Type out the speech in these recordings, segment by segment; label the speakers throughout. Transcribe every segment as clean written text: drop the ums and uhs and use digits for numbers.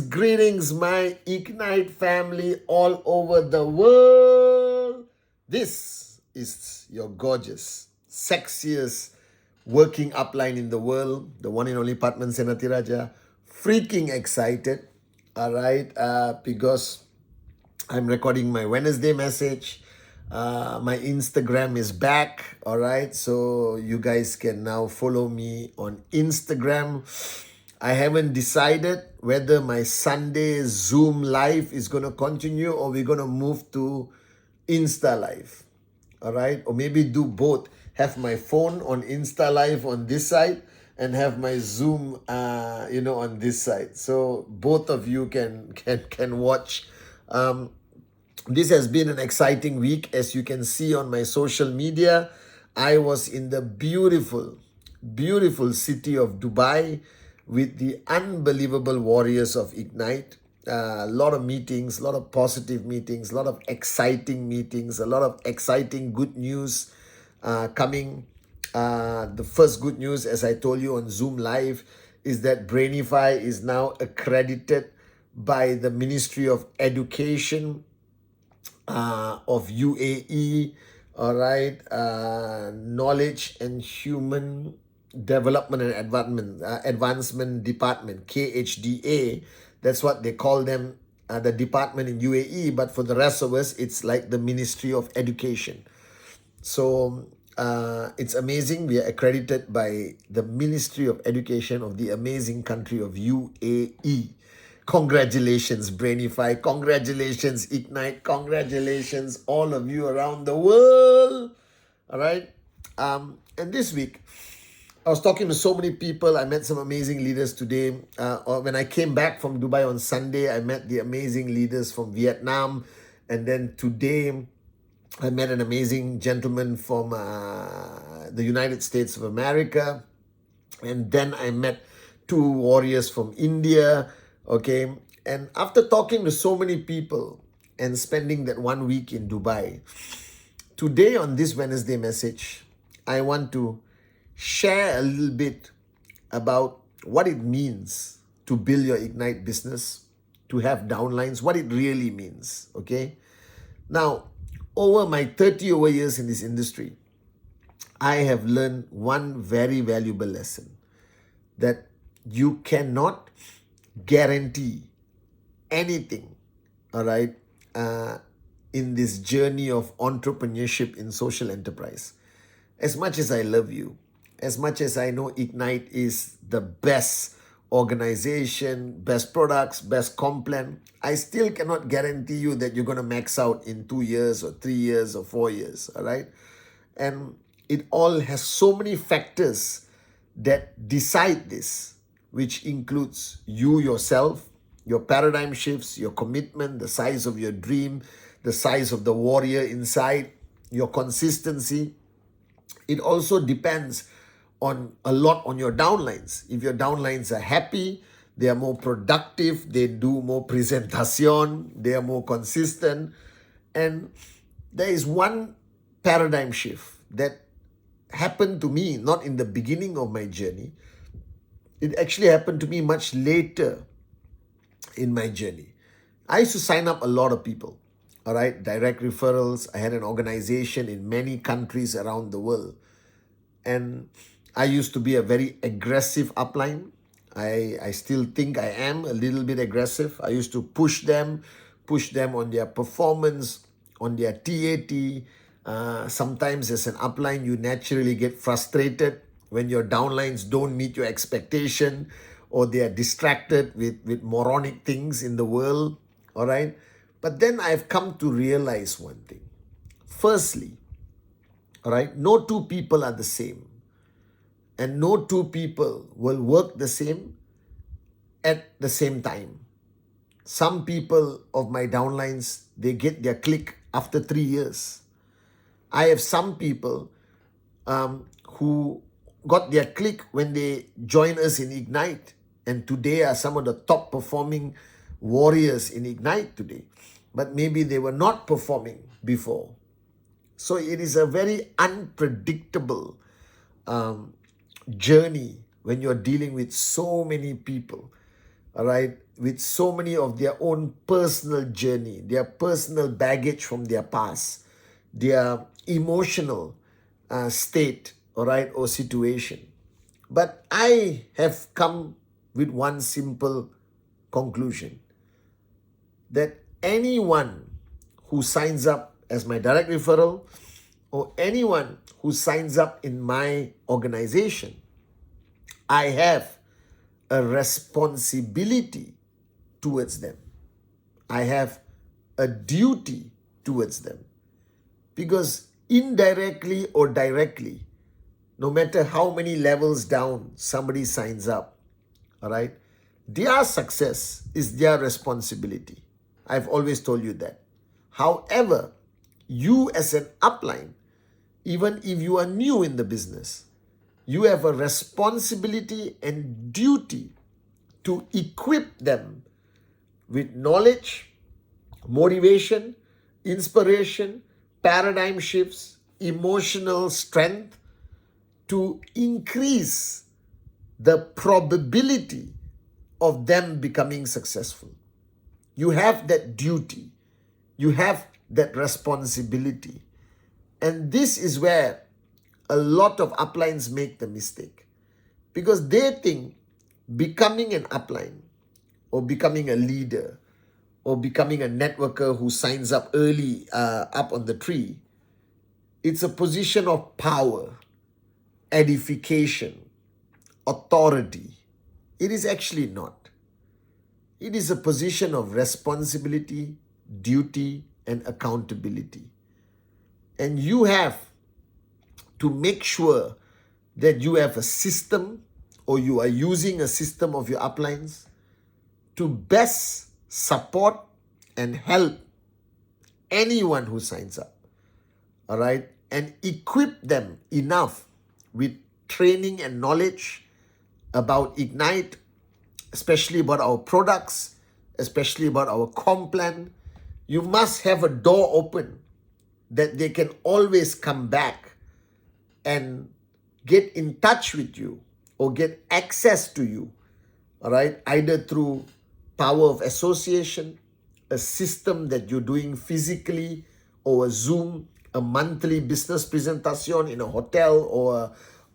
Speaker 1: Greetings, my Ignite family all over the world. This is your gorgeous, sexiest working upline in the world, the one and only Pathman Senathirajah. Freaking excited, all right, because I'm recording my Wednesday message. My Instagram is back, all right, so you guys can now follow me on Instagram. I haven't decided whether my Sunday Zoom live is going to continue or we're going to move to Insta live, all right, or maybe do both. Have my phone on Insta live on this side and have my Zoom on this side, so both of you can watch. This has been an exciting week. As you can see on my social media, I was in the beautiful city of Dubai with the unbelievable warriors of Ignite. A lot of meetings, a lot of positive meetings, a lot of exciting meetings, a lot of exciting good news coming. The first good news, as I told you on Zoom Live, is that Brainify is now accredited by the Ministry of Education of UAE, all right, Knowledge and Human Development and Advancement Department, KHDA. That's what they call them, the department in UAE, but for the rest of us, it's like the Ministry of Education. So it's amazing. We are accredited by the Ministry of Education of the amazing country of UAE. Congratulations, Brainify. Congratulations, Ignite. Congratulations, all of you around the world. All right. And this week, I was talking to so many people. I met some amazing leaders today. When I came back from Dubai on Sunday, I met the amazing leaders from Vietnam. And then today, I met an amazing gentleman from the United States of America. And then I met two warriors from India. Okay, and after talking to so many people and spending that 1 week in Dubai, today on this Wednesday message, I want to share a little bit about what it means to build your Ignite business, to have downlines, what it really means, okay? Now, over my 30 over years in this industry, I have learned one very valuable lesson, that you cannot guarantee anything, all right, in this journey of entrepreneurship in social enterprise. As much as I love you, as much as I know Ignite is the best organization, best products, best comp plan, I still cannot guarantee you that you're going to max out in 2 years or 3 years or 4 years, all right? And it all has so many factors that decide this, which includes you yourself, your paradigm shifts, your commitment, the size of your dream, the size of the warrior inside, your consistency. It also depends a lot on your downlines. If your downlines are happy, they are more productive, they do more presentation, they are more consistent. And there is one paradigm shift that happened to me, not in the beginning of my journey. It actually happened to me much later in my journey. I used to sign up a lot of people, all right, direct referrals. I had an organization in many countries around the world. And I used to be a very aggressive upline. I still think I am a little bit aggressive. I used to push them on their performance, on their TAT. Sometimes as an upline, you naturally get frustrated when your downlines don't meet your expectation or they are distracted with moronic things in the world, all right? But then I've come to realize one thing. Firstly, all right, no two people are the same. And no two people will work the same at the same time. Some people of my downlines, they get their click after 3 years. I have some people who got their click when they joined us in Ignite, and today are some of the top performing warriors in Ignite today. but maybe they were not performing before. So it is a very unpredictable journey when you're dealing with so many people, all right, with so many of their own personal journey, their personal baggage from their past, their emotional state, all right, or situation. But I have come with one simple conclusion, that anyone who signs up as my direct referral or anyone who signs up in my organization, I have a responsibility towards them. I have a duty towards them. Because indirectly or directly, no matter how many levels down somebody signs up, all right, their success is their responsibility. I've always told you that. However, you as an upline, even if you are new in the business, you have a responsibility and duty to equip them with knowledge, motivation, inspiration, paradigm shifts, emotional strength to increase the probability of them becoming successful. You have that duty. You have that responsibility. And this is where a lot of uplines make the mistake, because they think becoming an upline or becoming a leader or becoming a networker who signs up early up on the tree, it's a position of power, edification, authority. It is actually not. It is a position of responsibility, duty, and accountability. And you have to make sure that you have a system, or you are using a system of your uplines to best support and help anyone who signs up, all right, and equip them enough with training and knowledge about Ignite, especially about our products, especially about our comp plan. You must have a door open that they can always come back and get in touch with you or get access to you, all right, either through power of association, a system that you're doing physically, or a Zoom, a monthly business presentation in a hotel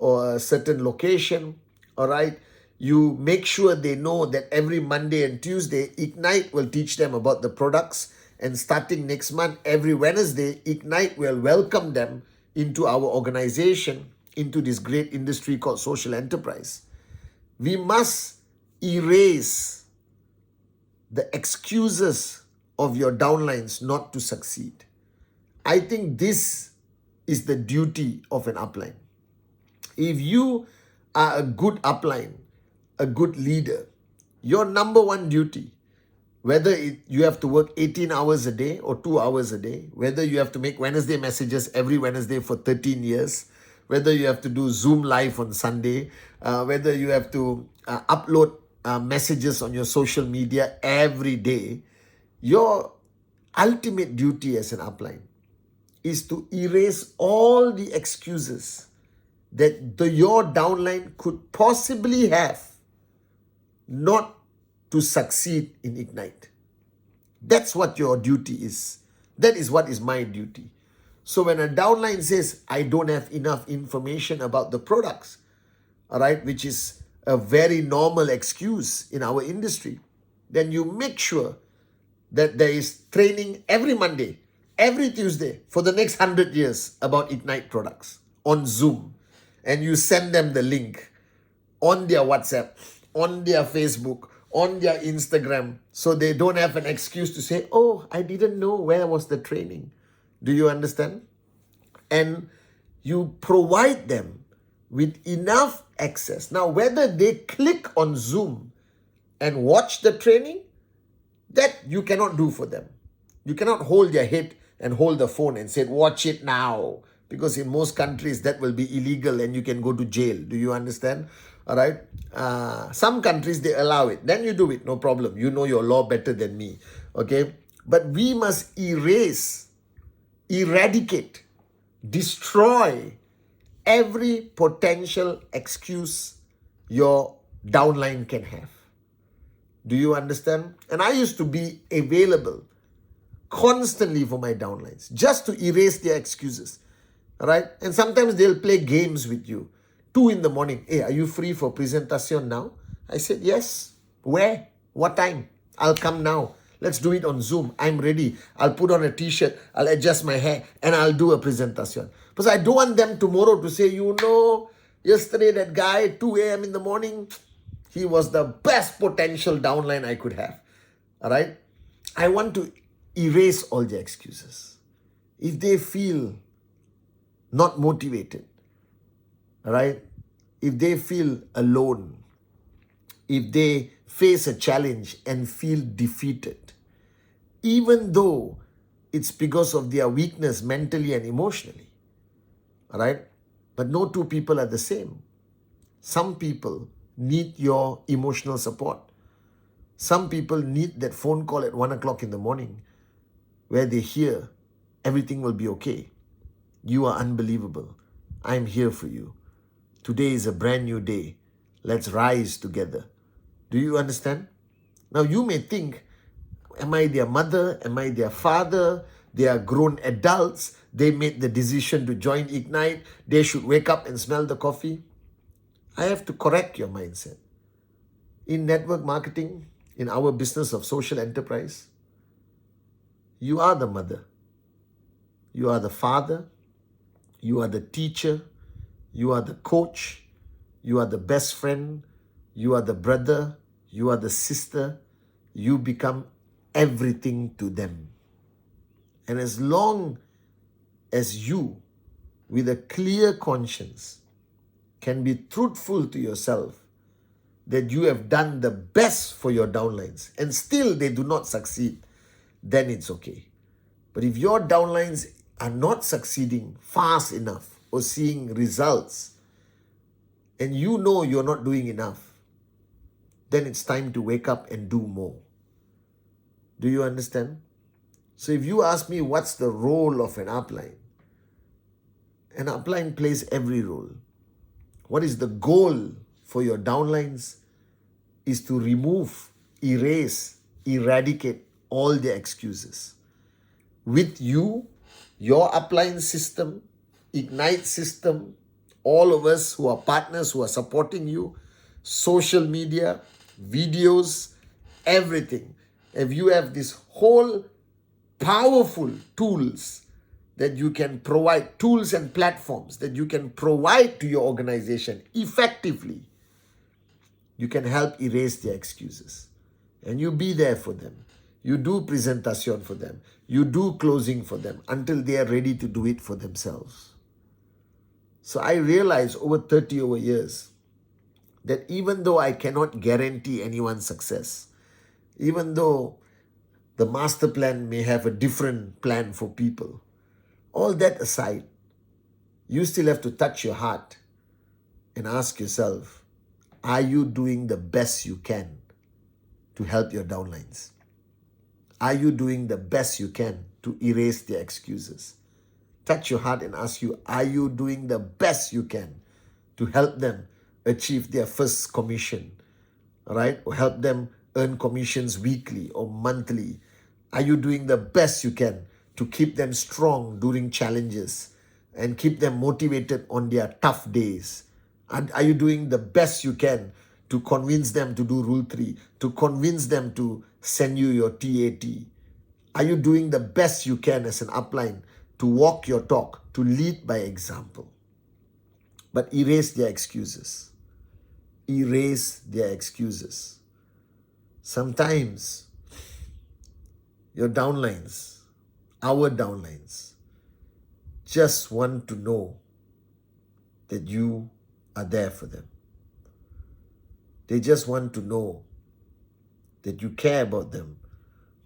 Speaker 1: or a certain location, all right. You make sure they know that every Monday and Tuesday, Ignite will teach them about the products. And starting next month, every Wednesday, Ignite will welcome them into our organization, into this great industry called social enterprise. We must erase the excuses of your downlines not to succeed. I think this is the duty of an upline. If you are a good upline, a good leader, your number one duty, whether you have to work 18 hours a day or 2 hours a day, whether you have to make Wednesday messages every Wednesday for 13 years, whether you have to do Zoom live on Sunday, whether you have to upload messages on your social media every day, your ultimate duty as an upline is to erase all the excuses that your downline could possibly have not to succeed in Ignite. That's what your duty is. That is what is my duty. So when a downline says, I don't have enough information about the products, all right, which is a very normal excuse in our industry, then you make sure that there is training every Monday, every Tuesday for the next 100 years about Ignite products on Zoom. And you send them the link on their WhatsApp, on their Facebook, on their Instagram, so they don't have an excuse to say, oh, I didn't know where was the training. Do you understand? And you provide them with enough access. Now, whether they click on Zoom and watch the training, that you cannot do for them. You cannot hold their head and hold the phone and say, watch it now. Because in most countries, that will be illegal and you can go to jail. Do you understand? All right. Some countries, they allow it. Then you do it. No problem. You know your law better than me. Okay. But we must erase, eradicate, destroy every potential excuse your downline can have. Do you understand? And I used to be available constantly for my downlines, just to erase their excuses. All right? And sometimes they'll play games with you. 2 in the morning. Hey, are you free for presentation now? I said, yes. Where? What time? I'll come now. Let's do it on Zoom. I'm ready. I'll put on a t-shirt. I'll adjust my hair and I'll do a presentation. Because I don't want them tomorrow to say, yesterday that guy, 2 a.m. in the morning, he was the best potential downline I could have. All right? I want to erase all the excuses. If they feel not motivated, all right? If they feel alone, if they face a challenge and feel defeated, even though it's because of their weakness mentally and emotionally, all right? But no two people are the same. Some people need your emotional support. Some people need that phone call at 1 o'clock in the morning where they hear everything will be okay. You are unbelievable. I'm here for you. Today is a brand new day. Let's rise together. Do you understand? Now you may think, am I their mother? Am I their father? They are grown adults. They made the decision to join Ignite. They should wake up and smell the coffee. I have to correct your mindset. In network marketing, in our business of social enterprise, you are the mother. You are the father. You are the teacher. You are the coach. You are the best friend. You are the brother. You are the sister. You become everything to them. And as long as you, with a clear conscience, can be truthful to yourself that you have done the best for your downlines and still they do not succeed, then it's okay. But if your downlines are not succeeding fast enough or seeing results, and you know you're not doing enough, then it's time to wake up and do more. Do you understand? So if you ask me what's the role of an upline plays every role. What is the goal for your downlines is to remove, erase, eradicate all the excuses. With you, your upline system, Ignite system, all of us who are partners who are supporting you, social media, videos, everything. If you have this whole powerful tools that you can provide, tools and platforms that you can provide to your organization effectively, you can help erase their excuses. And you be there for them. You do presentation for them. You do closing for them until they are ready to do it for themselves. So I realized over 30 years that even though I cannot guarantee anyone's success, even though the master plan may have a different plan for people, all that aside, you still have to touch your heart and ask yourself, are you doing the best you can to help your downlines? Are you doing the best you can to erase their excuses? Touch your heart and ask you, are you doing the best you can to help them achieve their first commission, all right? Or help them earn commissions weekly or monthly? Are you doing the best you can to keep them strong during challenges and keep them motivated on their tough days? Are you doing the best you can to convince them to do Rule 3, to convince them to send you your TAT? Are you doing the best you can as an upline to walk your talk, to lead by example? But erase their excuses. Erase their excuses. Sometimes your downlines, our downlines, just want to know that you are there for them. They just want to know that you care about them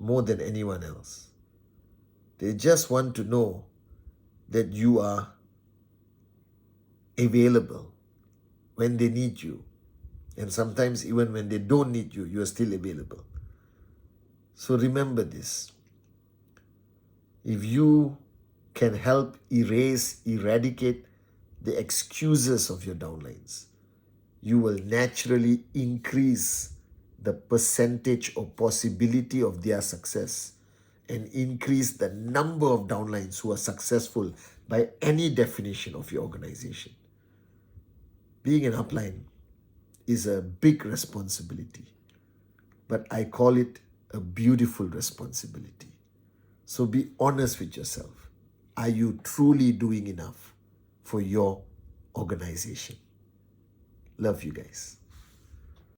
Speaker 1: more than anyone else. They just want to know that you are available when they need you. And sometimes even when they don't need you, you are still available. So remember this. if you can help eradicate the excuses of your downlines, you will naturally increase the percentage or possibility of their success and increase the number of downlines who are successful by any definition of your organization. Being an upline is a big responsibility, but I call it a beautiful responsibility. So be honest with yourself. Are you truly doing enough for your organization? Love you guys.